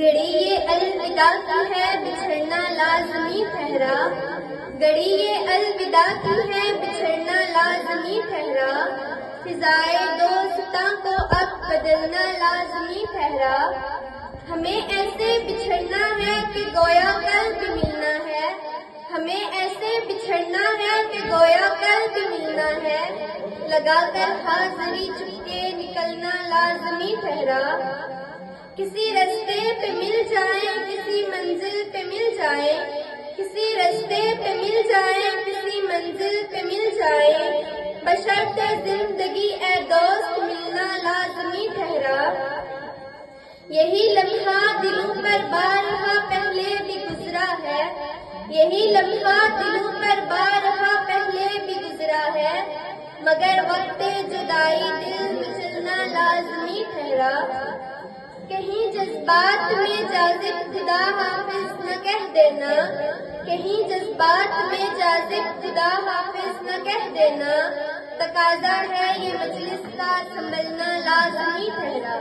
گھڑی یہ الوداع کی ہے بچھڑنا لازمی ٹھہرا، گھڑی یہ الوداع کی ہے بچھڑنا لازمی ٹھہرا، فضائے دوستاں کو اب بدلنا لازمی ٹھہرا، ہمیں ایسے بچھڑنا ہے کہ گویا کل بھی ملنا ہے، ہمیں ایسے بچھڑنا ہے کہ گویا کل بھی ملنا ہے، لگا کر حاضری چپکے نکلنا لازمی ٹھہرا، کسی رستے پہ مل جائیں کسی منزل پہ مل جائیں، کسی رستے پہ مل جائیں کسی منزل پہ مل جائیں، بشرط زندگی اے دوست ملنا لازمی ٹھہرا، یہی لمحہ دلوں پر بارہا پہلے بھی گزرا ہے، یہی لمحہ دلوں پر بارہا پہلے بھی گزرا ہے، مگر وقت جدائی دل مچلنا لازمی ٹھہرا، کہیں جذبات میں جازب خدا حافظ نہ کہہ دینا، کہیں جذبات میں جازب خدا حافظ نہ کہہ دینا، تقاضا ہے یہ مجلس کا سنبھلنا لازمی ٹھہرا۔